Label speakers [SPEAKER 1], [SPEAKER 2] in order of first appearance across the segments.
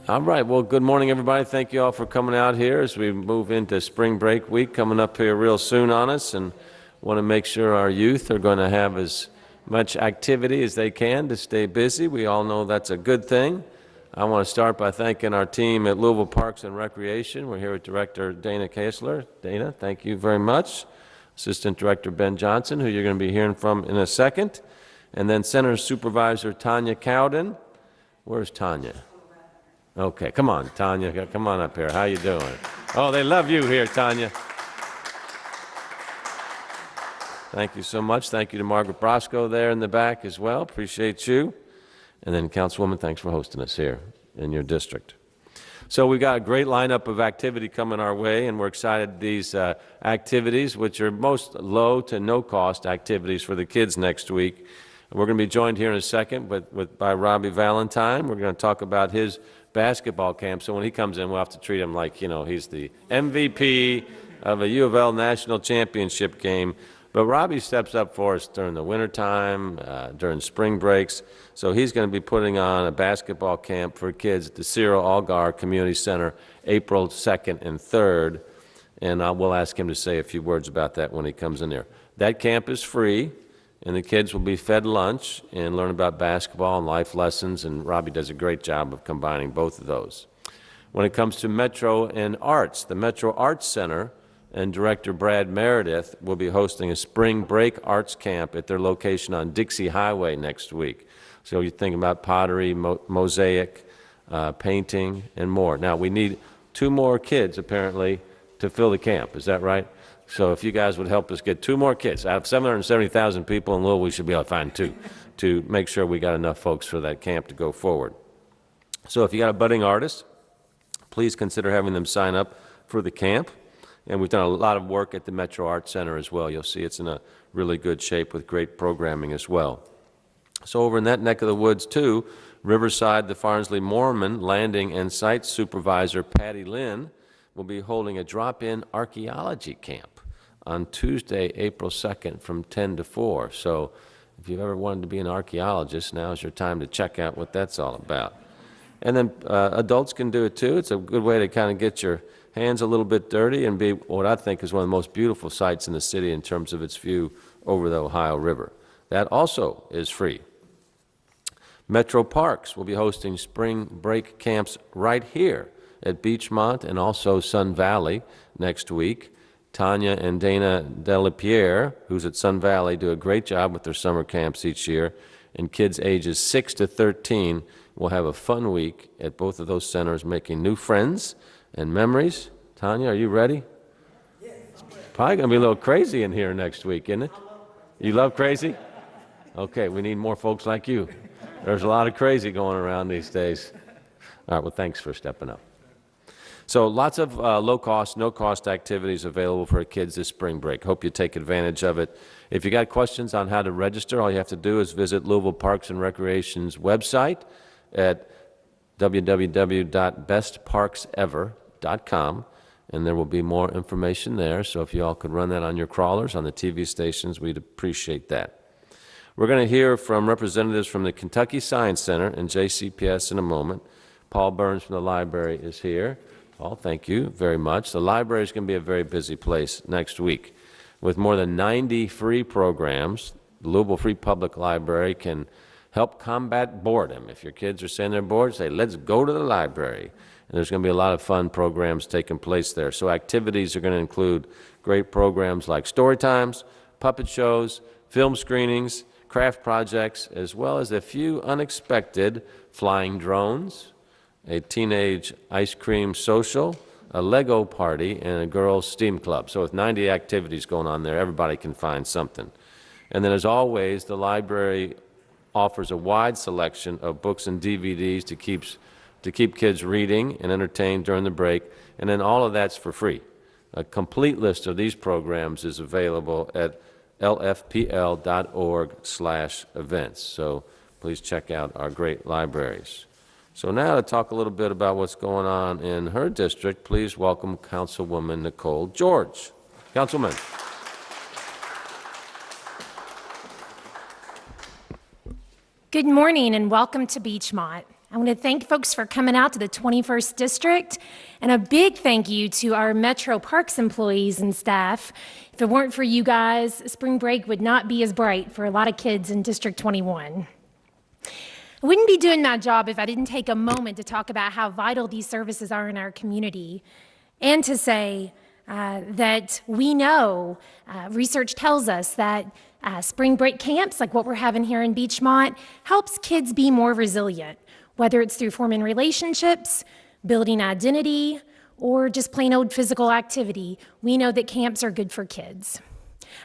[SPEAKER 1] All right. Well, good morning, everybody. Thank you all for coming out here as we move into spring break week coming up here real soon on us, and want to make sure our youth are going to have as much activity as they can to stay busy. We all know that's a good thing. I want to start by thanking our team at Louisville Parks and Recreation. We're here with Director Dana Kessler. Dana, thank you very much. Assistant Director Ben Johnson, who you're going to be hearing from in a second. And then Center Supervisor Tanya Cowden. Where's Tanya? Okay, come on, Tanya. Come on up here. How you doing? Oh, they love you here, Tanya. Thank you so much. Thank you to Margaret Brosco there in the back as well. Appreciate you. And then, Councilwoman, thanks for hosting us here in your district. So we've got a great lineup of activity coming our way, and we're excited these activities, which are most low to no cost activities for the kids next week. We're going to be joined here in a second by Robbie Valentine. We're going to talk about his basketball camp. So when he comes in, we'll have to treat him like, you know, he's the MVP of a U of L national championship game. But Robbie steps up for us during the wintertime, during spring breaks. So he's going to be putting on a basketball camp for kids at the Cyril Algar Community Center April 2nd and 3rd. And we'll ask him to say a few words about that when he comes in there. That camp is free, and the kids will be fed lunch and learn about basketball and life lessons. And Robbie does a great job of combining both of those. When it comes to Metro and Arts, the Metro Arts Center and Director Brad Meredith will be hosting a spring break arts camp at their location on Dixie Highway next week. So you think about pottery, mosaic, painting, and more. Now, we need 2 more kids, apparently, to fill the camp. Is that right? So if you guys would help us get 2 more kids. Out of 770,000 people in Louisville, we should be able to find 2 to make sure we got enough folks for that camp to go forward. So if you got a budding artist, please consider having them sign up for the camp. And we've done a lot of work at the Metro Arts Center as well. You'll see it's in a really good shape with great programming as well. So over in that neck of the woods, too, Riverside, the Farnsley Mormon Landing and Site Supervisor Patty Lynn will be holding a drop-in archaeology camp on Tuesday, April 2nd from 10 to 4. So if you've ever wanted to be an archaeologist, now's your time to check out what that's all about. And then adults can do it, too. It's a good way to kind of get your hands a little bit dirty and be what I think is one of the most beautiful sights in the city in terms of its view over the Ohio River. That also is free. Metro Parks will be hosting spring break camps right here at Beachmont and also Sun Valley next week. Tanya and Dana Delapierre, who's at Sun Valley, do a great job with their summer camps each year, and kids ages 6 to 13 will have a fun week at both of those centers, making new friends and memories. Tanya, are you ready? Yes. It's probably going to be a little crazy in here next week, isn't it? You love crazy? Okay, we need more folks like you. There's a lot of crazy going around these days. All right, well, thanks for stepping up. So lots of low-cost, no-cost activities available for kids this spring break. Hope you take advantage of it. If you got questions on how to register, all you have to do is visit Louisville Parks and Recreation's website at www.bestparksever.com, and there will be more information there. So if you all could run that on your crawlers on the TV stations, we'd appreciate that. We're going to hear from representatives from the Kentucky Science Center and JCPS in a moment. Paul Burns from the library is here. Paul, thank you very much. The library is going to be a very busy place next week. With more than 90 free programs, the Louisville Free Public Library can help combat boredom. If your kids are saying they're bored, say, let's go to the library. And there's going to be a lot of fun programs taking place there. So activities are going to include great programs like story times, puppet shows, film screenings, craft projects, as well as a few unexpected flying drones, a teenage ice cream social, a Lego party, and a girls' STEAM club. So with 90 activities going on there, everybody can find something. And then as always, the library offers a wide selection of books and DVDs to keep kids reading and entertained during the break, and then all of that's for free. A complete list of these programs is available at lfpl.org/events. So please check out our great libraries. So now to talk a little bit about what's going on in her district, please welcome Councilwoman Nicole George. Councilman.
[SPEAKER 2] Good morning and welcome to Beachmont. I want to thank folks for coming out to the 21st District, and a big thank you to our Metro Parks employees and staff. If it weren't for you guys, spring break would not be as bright for a lot of kids in District 21. I wouldn't be doing my job if I didn't take a moment to talk about how vital these services are in our community, and to say that we know, research tells us that spring break camps, like what we're having here in Beachmont, helps kids be more resilient, whether it's through forming relationships, building identity, or just plain old physical activity. We know that camps are good for kids.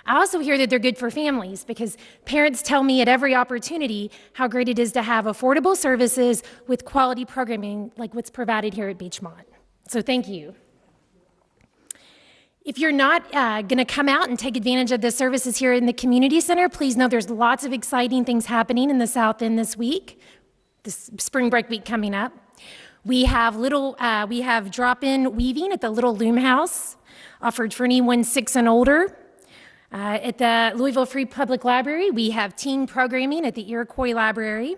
[SPEAKER 2] I also hear that they're good for families because parents tell me at every opportunity how great it is to have affordable services with quality programming like what's provided here at Beachmont. So thank you. If you're not going to come out and take advantage of the services here in the community center, please know there's lots of exciting things happening in the South End this week, this spring break week coming up. We have drop-in weaving at the Little Loom House, offered for anyone 6 and older. At the Louisville Free Public Library, we have teen programming at the Iroquois Library.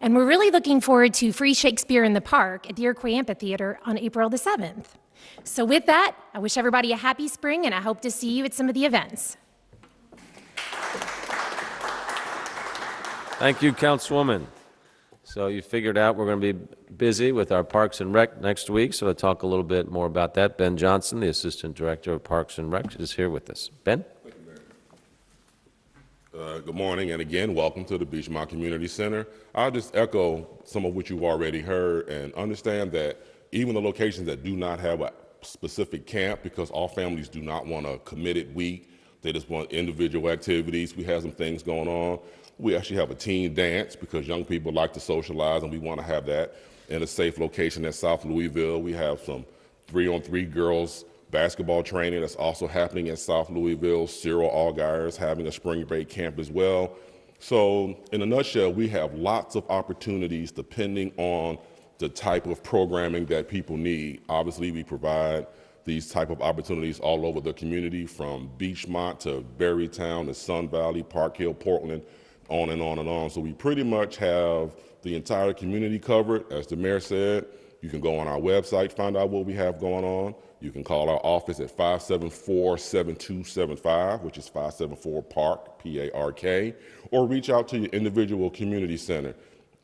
[SPEAKER 2] And we're really looking forward to free Shakespeare in the Park at the Iroquois Amphitheater on April the 7th. So with that, I wish everybody a happy spring, and I hope to see you at some of the events.
[SPEAKER 1] Thank you, Councilwoman. So you figured out we're going to be busy with our Parks and Rec next week, so I'll talk a little bit more about that. Ben Johnson, the Assistant Director of Parks and Rec, is here with us. Ben?
[SPEAKER 3] Good morning, and again, welcome to the Beachmont Community Center. I'll just echo some of what you've already heard and understand that even the locations that do not have a specific camp, because all families do not want a committed week, they just want individual activities. We have some things going on. We actually have a teen dance because young people like to socialize, and we want to have that in a safe location at South Louisville. We have some 3-on-3 girls basketball training that's also happening at South Louisville. Cyril Allgaier is having a spring break camp as well. So in a nutshell, we have lots of opportunities depending on the type of programming that people need. Obviously, we provide these type of opportunities all over the community, from Beachmont to Berrytown to Sun Valley, Park Hill, Portland, on and on and on. So we pretty much have the entire community covered. As the mayor said, you can go on our website, find out what we have going on. You can call our office at 574-7275, which is 574-PARK, P-A-R-K, or reach out to your individual community center.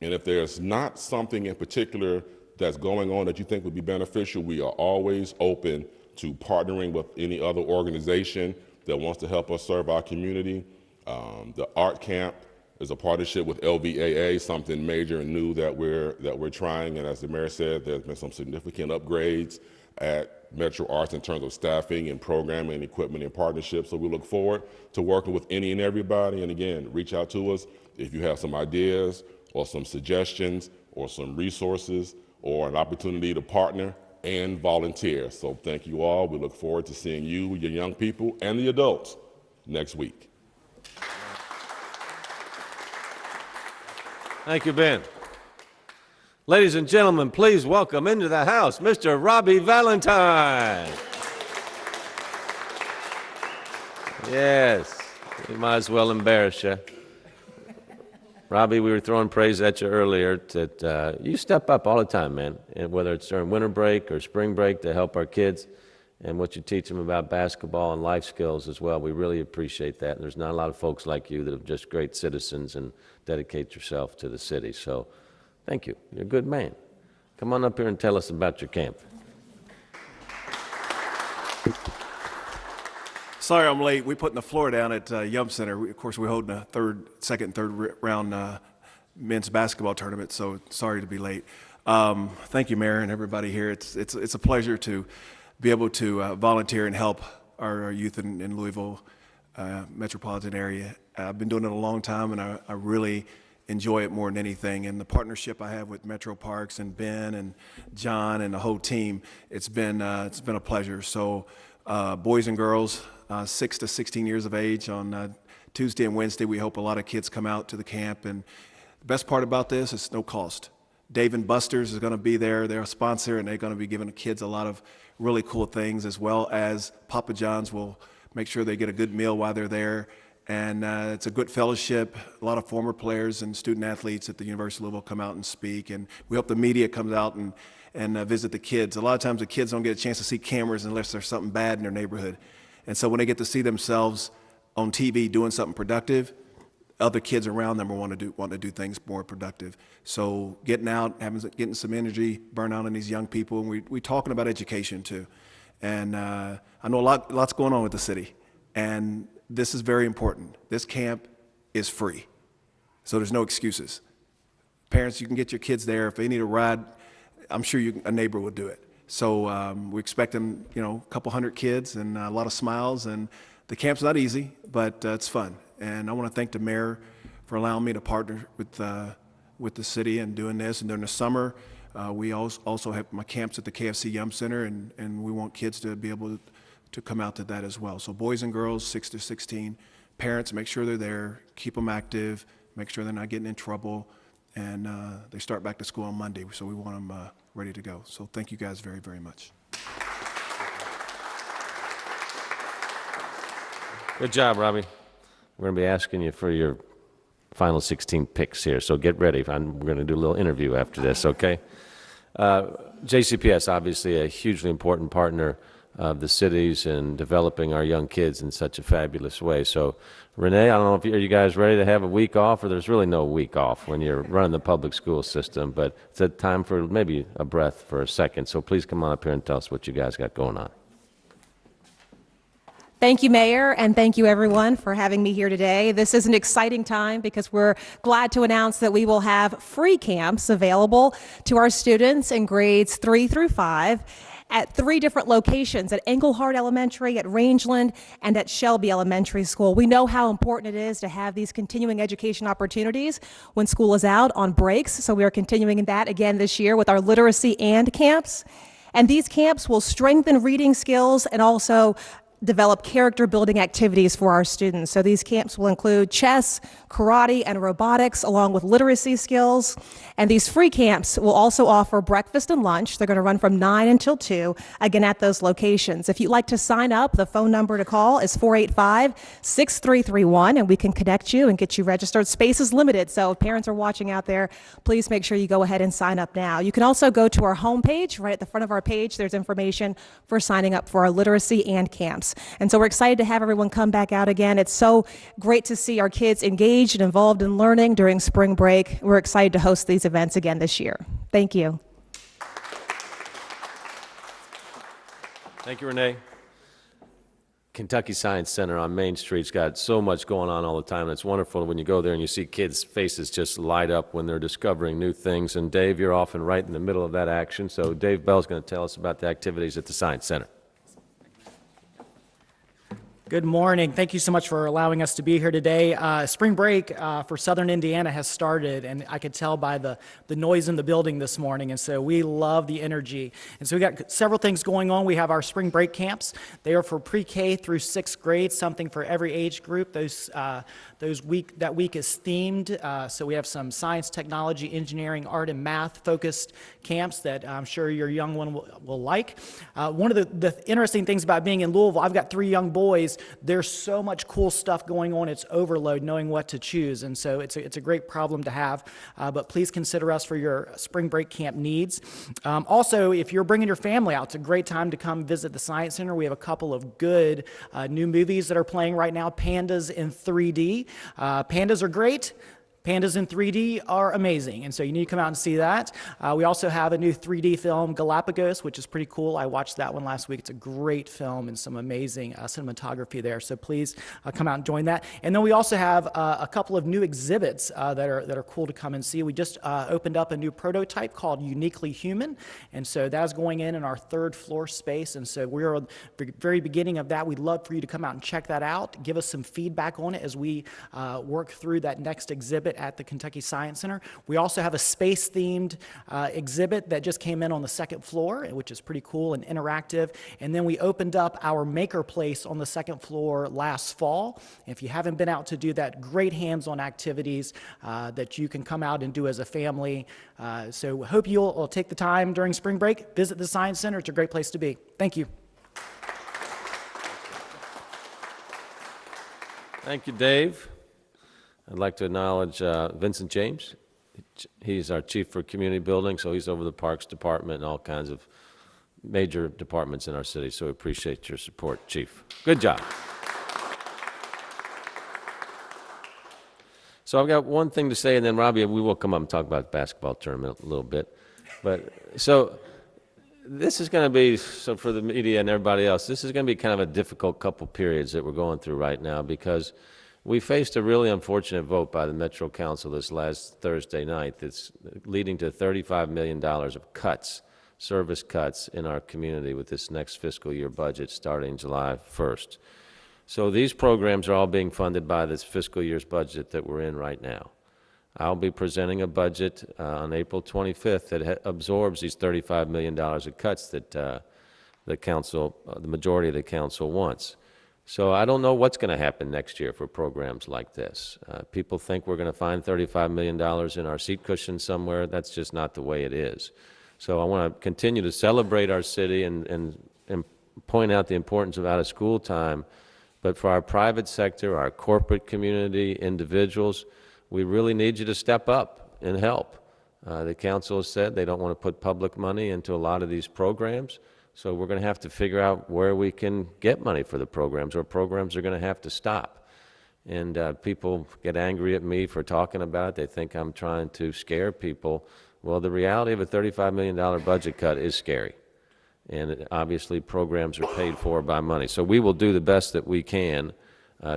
[SPEAKER 3] And if there's not something in particular that's going on that you think would be beneficial, we are always open to partnering with any other organization that wants to help us serve our community. The art camp is a partnership with LVAA, something major and new that we're trying. And as the mayor said, there's been some significant upgrades at Metro Arts in terms of staffing and programming and equipment and partnerships. So we look forward to working with any and everybody. And again, reach out to us if you have some ideas or some suggestions or some resources or an opportunity to partner and volunteer. So thank you all. We look forward to seeing you, your young people, and the adults next week.
[SPEAKER 1] Thank you, Ben. Ladies and gentlemen, please welcome into the house Mr. Robbie Valentine. Yes, we might as well embarrass you. Robbie, we were throwing praise at you earlier that you step up all the time, man, and whether it's during winter break or spring break to help our kids and what you teach them about basketball and life skills as well. We really appreciate that. And there's not a lot of folks like you that are just great citizens and dedicate yourself to the city. So thank you. You're a good man. Come on up here and tell us about your camp.
[SPEAKER 4] Sorry I'm late. We putting the floor down at Yum Center. Of course, we're holding a second and third round men's basketball tournament, so sorry to be late. Thank you, Mayor, and everybody here. It's a pleasure to be able to volunteer and help our youth in Louisville metropolitan area. I've been doing it a long time, and I really enjoy it more than anything. And the partnership I have with Metro Parks and Ben and John and the whole team, it's been a pleasure. So boys and girls, 6 to 16 years of age, on Tuesday and Wednesday, we hope a lot of kids come out to the camp. And the best part about this is no cost. Dave and Buster's is going to be there. They're a sponsor, and they're going to be giving the kids a lot of really cool things, as well as Papa John's will make sure they get a good meal while they're there. And it's a good fellowship. A lot of former players and student athletes at the University of Louisville come out and speak. And we hope the media comes out and visit the kids. A lot of times the kids don't get a chance to see cameras unless there's something bad in their neighborhood. And so when they get to see themselves on TV doing something productive, other kids around them want to do things more productive. So getting out, getting some energy, burn out on these young people. And we're talking about education too. And I know lots going on with the city. And this is very important. This camp is free. So there's no excuses. Parents, you can get your kids there. If they need a ride, I'm sure a neighbor will do it. So we're expecting, a couple hundred kids and a lot of smiles. And the camp's not easy, but it's fun. And I want to thank the mayor for allowing me to partner with the city and doing this. And during the summer, we also have my camps at the KFC Yum Center, and we want kids to be able to come out to that as well. So boys and girls, 6 to 16, parents, make sure they're there, keep them active, make sure they're not getting in trouble, and they start back to school on Monday, so we want them ready to go. So thank you guys very, very much.
[SPEAKER 1] Good job, Robbie. We're going to be asking you for your final 16 picks here, so get ready. We're going to do a little interview after this, okay? JCPS, obviously a hugely important partner of the cities and developing our young kids in such a fabulous way. So, Renee, I don't know if are you guys ready to have a week off, or there's really no week off when you're running the public school system, but it's a time for maybe a breath for a second. So please come on up here and tell us what you guys got going on.
[SPEAKER 5] Thank you, Mayor, and thank you, everyone, for having me here today. This is an exciting time because we're glad to announce that we will have free camps available to our students in grades 3 through 5 at 3 different locations, at Englehart Elementary, at Rangeland, and at Shelby Elementary School. We know how important it is to have these continuing education opportunities when school is out on breaks, so we are continuing that again this year with our literacy and camps. And these camps will strengthen reading skills and also develop character building activities for our students. So these camps will include chess, karate, and robotics, along with literacy skills. And these free camps will also offer breakfast and lunch. They're going to run from 9 until 2, again at those locations. If you'd like to sign up, the phone number to call is 485-6331, and we can connect you and get you registered. Space is limited, so if parents are watching out there, please make sure you go ahead and sign up now. You can also go to our homepage. Right at the front of our page, there's information for signing up for our literacy and camps. And so we're excited to have everyone come back out again. It's so great to see our kids engaged and involved in learning during spring break. We're excited to host these events again this year. Thank you.
[SPEAKER 1] Thank you, Renee. Kentucky Science Center on Main Street's got so much going on all the time. It's wonderful when you go there and you see kids' faces just light up when they're discovering new things. And Dave, you're often right in the middle of that action. So Dave Bell's going to tell us about the activities at the Science Center.
[SPEAKER 6] Good morning. Thank you so much for allowing us to be here today. Spring break for Southern Indiana has started, and I could tell by the noise in the building this morning, and so we love the energy. And so we got several things going on. We have our spring break camps. They are for pre-K through 6th grade, something for every age group. That week is themed, so we have some science, technology, engineering, art, and math focused camps that I'm sure your young one will like. One of the interesting things about being in Louisville, I've got 3 young boys. There's so much cool stuff going on. It's overload knowing what to choose, and so it's a great problem to have. But please consider us for your spring break camp needs. Also, if you're bringing your family out, it's a great time to come visit the Science Center. We have a couple of good new movies that are playing right now. Pandas in 3D. Pandas are great. Pandas in 3D are amazing, and so you need to come out and see that. We also have a new 3D film, Galapagos, which is pretty cool. I watched that one last week. It's a great film and some amazing cinematography there, so please come out and join that. And then we also have a couple of new exhibits that are cool to come and see. We just opened up a new prototype called Uniquely Human, and so that's going in our 3rd floor space, and so we're at the very beginning of that. We'd love for you to come out and check that out, give us some feedback on it as we work through that next exhibit at the Kentucky Science Center. We also have a space-themed exhibit that just came in on the 2nd floor, which is pretty cool and interactive. And then we opened up our maker place on the 2nd floor last fall. If you haven't been out to do that, great hands-on activities that you can come out and do as a family. So hope you'll take the time during spring break, visit the Science Center. It's a great place to be. Thank you.
[SPEAKER 1] Thank you, Dave. I'd like to acknowledge Vincent James. He's our chief for community building, so he's over the Parks Department and all kinds of major departments in our city, so we appreciate your support, Chief. Good job. So I've got one thing to say, and then Robbie, we will come up and talk about the basketball tournament a little bit. But so this is going to be, so for the media and everybody else, this is going to be kind of a difficult couple periods that we're going through right now, because we faced a really unfortunate vote by the Metro Council this last Thursday night that's leading to $35 million of cuts, service cuts in our community with this next fiscal year budget starting July 1st. So these programs are all being funded by this fiscal year's budget that we're in right now. I'll be presenting a budget on April 25th that absorbs these $35 million of cuts that the council, the majority of the council wants. So I don't know what's going to happen next year for programs like this. People think we're going to find $35 million in our seat cushion somewhere. That's just not the way it is. So I want to continue to celebrate our city and point out the importance of out-of-school time. But for our private sector, our corporate community, individuals, we really need you to step up and help. The council has said they don't want to put public money into a lot of these programs, so we're going to have to figure out where we can get money for the programs, or programs are going to have to stop. And people get angry at me for talking about it. They think I'm trying to scare people. Well, the reality of a $35 million budget cut is scary. And obviously programs are paid for by money. So we will do the best that we can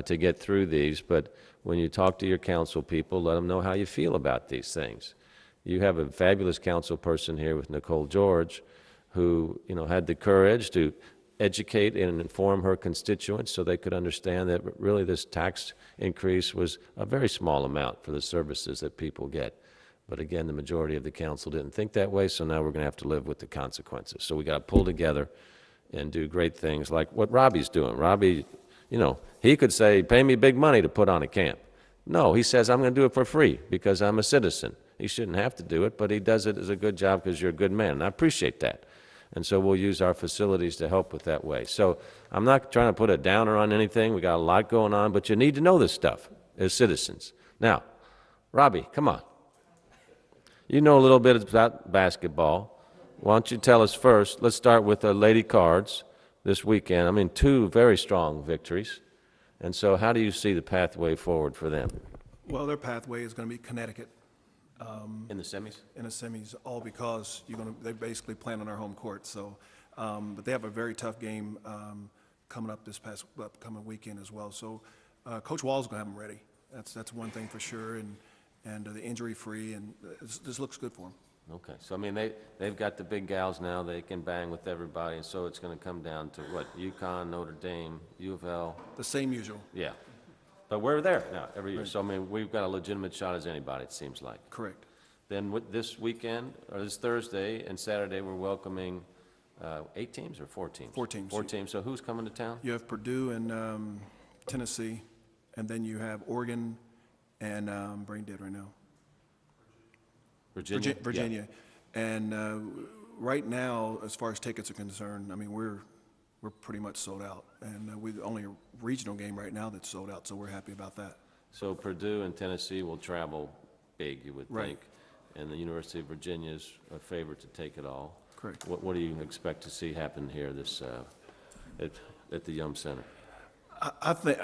[SPEAKER 1] to get through these, but when you talk to your council people, let them know how you feel about these things. You have a fabulous council person here with Nicole George, who had the courage to educate and inform her constituents so they could understand that really this tax increase was a very small amount for the services that people get. But again, the majority of the council didn't think that way, so now we're going to have to live with the consequences. So we got to pull together and do great things like what Robbie's doing. Robbie, he could say, pay me big money to put on a camp. No, he says, I'm going to do it for free because I'm a citizen. He shouldn't have to do it, but he does it as a good job because you're a good man, and I appreciate that. And so we'll use our facilities to help with that way. So I'm not trying to put a downer on anything. We got a lot going on, but you need to know this stuff as citizens. Now, Robbie, come on. You know a little bit about basketball. Why don't you tell us first? Let's start with the Lady Cards this weekend. I mean, 2 very strong victories. And so how do you see the pathway forward for them?
[SPEAKER 4] Well, their pathway is going to be Connecticut
[SPEAKER 1] In the semis?
[SPEAKER 4] in the semis, all because they basically plan on our home court. So, but they have a very tough game coming up this upcoming weekend as well. So, Coach Wall's going to have them ready. That's one thing for sure, and the injury-free, and this looks good for them.
[SPEAKER 1] Okay, so I mean, they've got the big gals now. They can bang with everybody, and so it's going to come down to what? UConn, Notre Dame, U of L.
[SPEAKER 4] The same usual.
[SPEAKER 1] Yeah, but we're there now every year. So I mean, we've got a legitimate shot as anybody. It seems like.
[SPEAKER 4] Correct.
[SPEAKER 1] Then this weekend, or this Thursday and Saturday, we're welcoming 8 teams or 4 teams?
[SPEAKER 4] 4 teams.
[SPEAKER 1] 4 teams. So who's coming to town?
[SPEAKER 4] You have Purdue and Tennessee, and then you have Oregon and brain dead right now.
[SPEAKER 1] Virginia.
[SPEAKER 4] Virginia. And right now, as far as tickets are concerned, I mean, we're pretty much sold out. And we're the only regional game right now that's sold out, so we're happy about that.
[SPEAKER 1] So Purdue and Tennessee will travel big, you would
[SPEAKER 4] Right.
[SPEAKER 1] think. And the University of Virginia is a favorite to take it all.
[SPEAKER 4] Correct.
[SPEAKER 1] What do you expect to see happen here this at the Yum Center?
[SPEAKER 4] I think,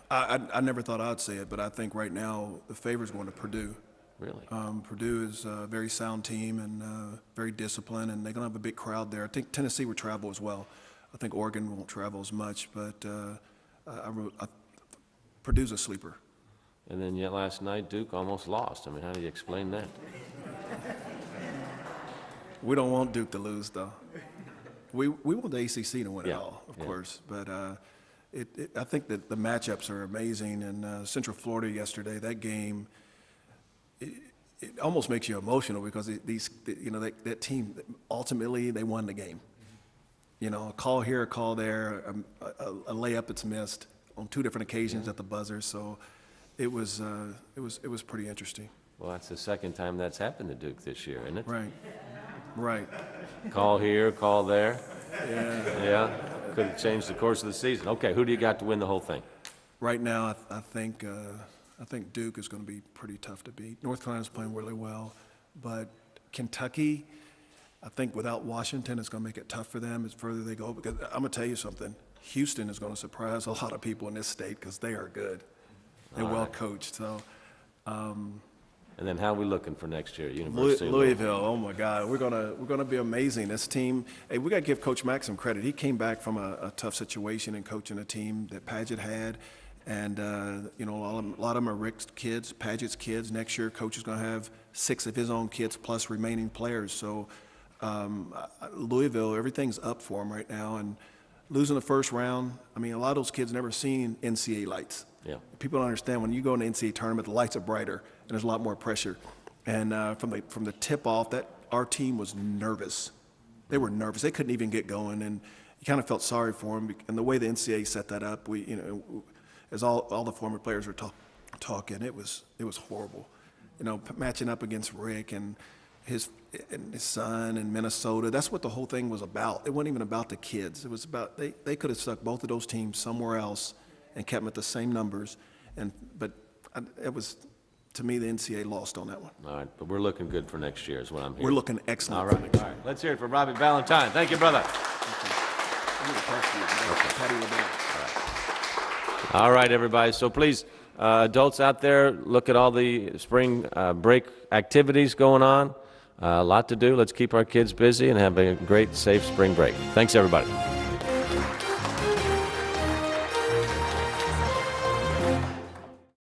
[SPEAKER 4] I never thought I'd say it, but I think right now the favorite's going to Purdue.
[SPEAKER 1] Really?
[SPEAKER 4] Purdue is a very sound team and very disciplined, and they're going to have a big crowd there. I think Tennessee will travel as well. I think Oregon won't travel as much, but Purdue's a sleeper.
[SPEAKER 1] And then yet last night, Duke almost lost. I mean, how do you explain that?
[SPEAKER 4] We don't want Duke to lose, though. We want the ACC to win it
[SPEAKER 1] Yeah,
[SPEAKER 4] all, of
[SPEAKER 1] yeah.
[SPEAKER 4] course. But I think that the matchups are amazing. And Central Florida yesterday, that game, it almost makes you emotional because that team, ultimately, they won the game. A call here, a call there, a layup that's missed on 2 different occasions at the buzzer. So it was pretty interesting.
[SPEAKER 1] Well, that's the second time that's happened to Duke this year, isn't it?
[SPEAKER 4] Right.
[SPEAKER 1] Call here, call there.
[SPEAKER 4] Yeah.
[SPEAKER 1] Yeah, could have changed the course of the season. Okay, who do you got to win the whole thing?
[SPEAKER 4] right now, I think Duke is going to be pretty tough to beat. North Carolina's playing really well, but Kentucky, I think without Washington, it's going to make it tough for them as further they go. Because I'm going to tell you something, Houston is going to surprise a lot of people in this state because they are good. They're well coached. So.
[SPEAKER 1] And then how are we looking for next year? University of
[SPEAKER 4] Louisville, oh my God, we're gonna be amazing. This team, hey, we gotta give Coach Mack some credit. He came back from a tough situation and coaching a team that Paget had, and a lot of them are Rick's kids, Paget's kids. Next year, Coach is gonna have 6 of his own kids plus remaining players. So Louisville, everything's up for them right now, and losing the first round. I mean, a lot of those kids never seen NCAA lights.
[SPEAKER 1] Yeah.
[SPEAKER 4] People don't understand when you go in the NCAA tournament, the lights are brighter and there's a lot more pressure. And from the tip off, that our team was nervous. They were nervous. They couldn't even get going, and you kind of felt sorry for them. And the way the NCAA set that up, as all the former players were talking, it was horrible. Matching up against Rick and his son in Minnesota. That's what the whole thing was about. It wasn't even about the kids. It was about they could have stuck both of those teams somewhere else and kept them at the same numbers. But it was, to me, the NCAA lost on that one.
[SPEAKER 1] All right, but we're looking good for next year is what I'm hearing.
[SPEAKER 4] We're looking excellent.
[SPEAKER 1] All
[SPEAKER 4] for
[SPEAKER 1] right,
[SPEAKER 4] next
[SPEAKER 1] all
[SPEAKER 4] year.
[SPEAKER 1] right. Let's hear it for Robbie Valentine. Thank you, brother. All right, everybody. So please, adults out there, look at all the spring break activities going on. A lot to do. Let's keep our kids busy and have a great, safe spring break. Thanks, everybody.